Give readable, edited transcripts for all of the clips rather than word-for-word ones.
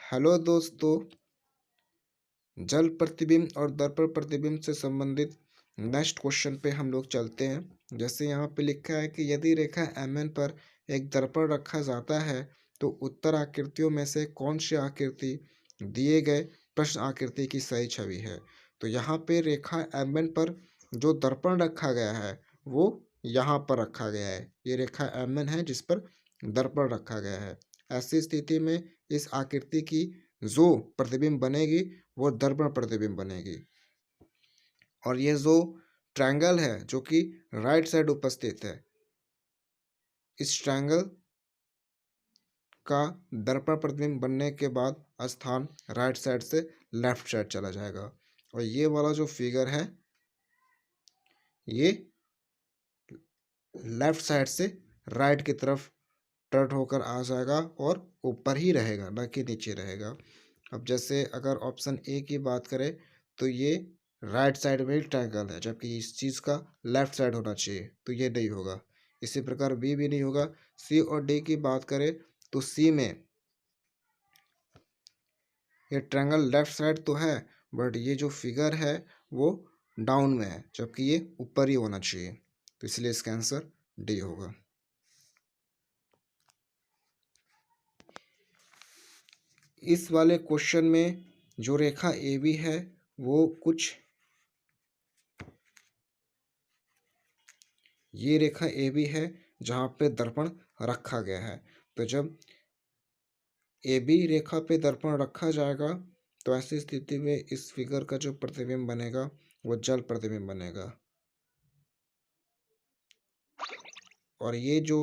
Hello दोस्तों, जल प्रतिबिंब और दर्पण प्रतिबिंब से संबंधित नेक्स्ट क्वेश्चन पे हम लोग चलते हैं। जैसे यहाँ पे लिखा है कि यदि रेखा MN पर एक दर्पण रखा जाता है तो उत्तर आकृतियों में से कौन सी आकृति दिए गए प्रश्न आकृति की सही छवि है। तो यहाँ पे रेखा MN पर जो दर्पण रखा गया है वो यहाँ पर रखा गया है। ये रेखा MN है जिस पर दर्पण रखा गया है। ऐसी स्थिति में इस आकृति की जो प्रतिबिंब बनेगी वो दर्पण प्रतिबिंब बनेगी। और ये जो ट्रायंगल है जो कि राइट साइड उपस्थित है, इस ट्रायंगल का दर्पण प्रतिबिंब बनने के बाद स्थान राइट साइड से लेफ्ट साइड चला जाएगा। और ये वाला जो फिगर है ये लेफ्ट साइड से राइट की तरफ टर्न होकर आ जाएगा और ऊपर ही रहेगा, ना कि नीचे रहेगा। अब जैसे अगर ऑप्शन ए की बात करें तो ये राइट साइड में ही ट्रायंगल है, जबकि इस चीज़ का लेफ्ट साइड होना चाहिए, तो ये नहीं होगा। इसी प्रकार बी भी नहीं होगा। सी और डी की बात करें तो सी में ये ट्रायंगल लेफ्ट साइड तो है, बट ये जो फिगर है वो डाउन में है, जबकि ये ऊपर ही होना चाहिए, तो इसलिए इसका आंसर डी होगा। इस वाले क्वेश्चन में जो रेखा ए बी है वो कुछ ये रेखा ए बी है जहाँ पे दर्पण रखा गया है। तो जब ए बी रेखा पे दर्पण रखा जाएगा तो ऐसी स्थिति में इस फिगर का जो प्रतिबिंब बनेगा वो जल प्रतिबिंब बनेगा। और ये जो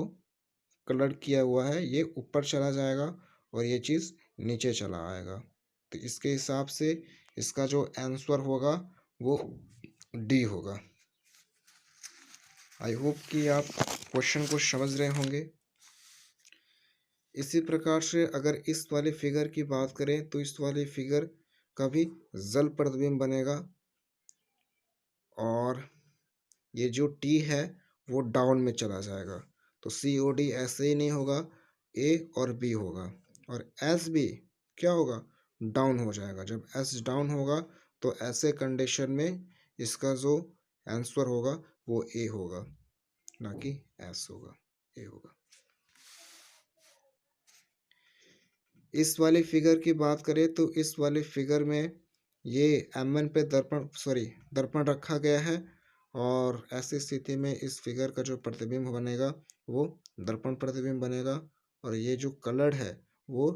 कलर किया हुआ है ये ऊपर चला जाएगा और ये चीज़ नीचे चला आएगा। तो इसके हिसाब से इसका जो आंसर होगा वो डी होगा। आई होप कि आप क्वेश्चन को समझ रहे होंगे। इसी प्रकार से अगर इस वाले फिगर की बात करें तो इस वाले फिगर का भी जल प्रतिबिंब बनेगा। और ये जो टी है वो डाउन में चला जाएगा, तो सी ओ डी ऐसे ही नहीं होगा, ए और बी होगा। और एस भी क्या होगा, डाउन हो जाएगा। जब एस डाउन होगा तो ऐसे कंडीशन में इसका जो आंसर होगा वो ए होगा, ना कि एस होगा, ए होगा। इस वाले फिगर की बात करें तो इस वाले फिगर में ये MN पे दर्पण रखा गया है। और ऐसी स्थिति में इस फिगर का जो प्रतिबिंब बनेगा वो दर्पण प्रतिबिंब बनेगा। और ये जो कलर है वो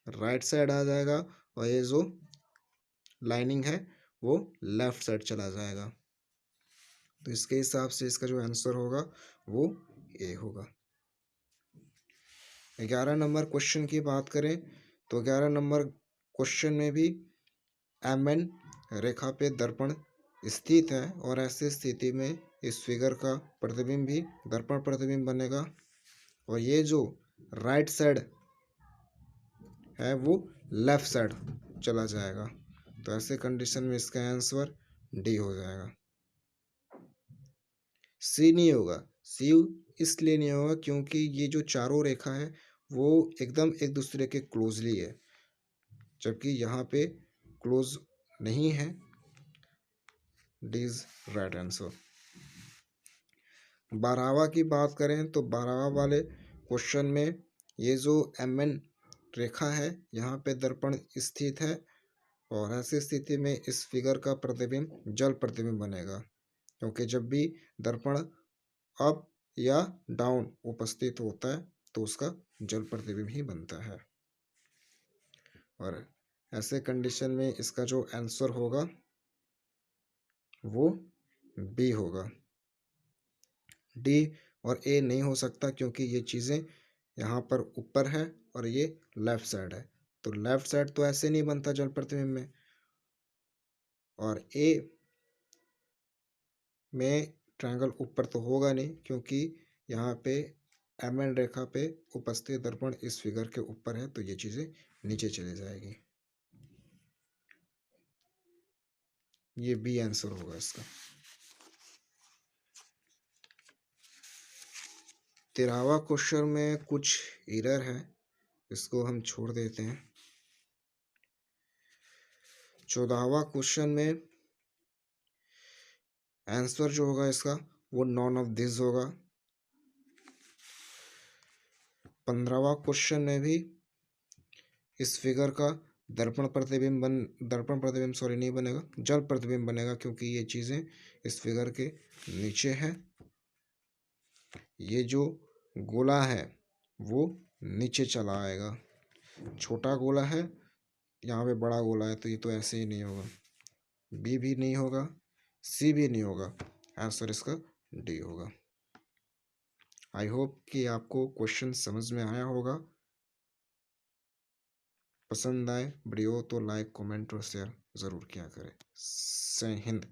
राइट साइड आ जाएगा और ये जो लाइनिंग है वो लेफ्ट साइड चला जाएगा। तो इसके हिसाब से इसका जो आंसर होगा वो ए होगा। 11 नंबर क्वेश्चन की बात करें तो 11 नंबर क्वेश्चन में भी MN रेखा पे दर्पण स्थित है और ऐसी स्थिति में इस फिगर का प्रतिबिंब भी दर्पण प्रतिबिंब बनेगा। और ये जो राइट साइड है वो लेफ्ट साइड चला जाएगा। तो ऐसे कंडीशन में इसका आंसर डी हो जाएगा। सी नहीं होगा। सी इसलिए नहीं होगा क्योंकि ये जो चारों रेखा है वो एकदम एक दूसरे के क्लोजली है, जबकि यहाँ पे क्लोज नहीं है। D is right answer. 12वां की बात करें तो 12वां वाले क्वेश्चन में ये जो MN रेखा है यहाँ पे दर्पण स्थित है और ऐसी स्थिति में इस फिगर का प्रतिबिंब जल प्रतिबिंब बनेगा, क्योंकि जब भी दर्पण अप या डाउन उपस्थित होता है तो उसका जल प्रतिबिंब ही बनता है। और ऐसे कंडीशन में इसका जो आंसर होगा वो बी होगा। डी और ए नहीं हो सकता क्योंकि ये चीज़ें यहाँ पर ऊपर है और ये लेफ्ट साइड है, तो लेफ्ट साइड तो ऐसे नहीं बनता जल प्रतिबिंब में। और ए में ट्रायंगल ऊपर तो होगा नहीं क्योंकि यहाँ पे MN रेखा पे उपस्थित दर्पण इस फिगर के ऊपर है, तो ये चीज़ें नीचे चली जाएगी। ये बी आंसर होगा इसका। 13वां क्वेश्चन में कुछ एरर है, इसको हम छोड़ देते हैं। 14वां क्वेश्चन में आंसर जो होगा इसका वो नॉन ऑफ दिस होगा। 15वां क्वेश्चन में भी इस फिगर का दर्पण प्रतिबिंब सॉरी नहीं बनेगा, जल प्रतिबिंब बनेगा, क्योंकि ये चीजें इस फिगर के नीचे है। ये जो गोला है वो नीचे चला आएगा, छोटा गोला है, यहाँ पे बड़ा गोला है, तो ये तो ऐसे ही नहीं होगा। बी भी नहीं होगा, सी भी नहीं होगा, आंसर इसका डी होगा। आई होप कि आपको क्वेश्चन समझ में आया होगा। पसंद आए वीडियो तो लाइक कमेंट और शेयर ज़रूर किया करें। जय हिंद।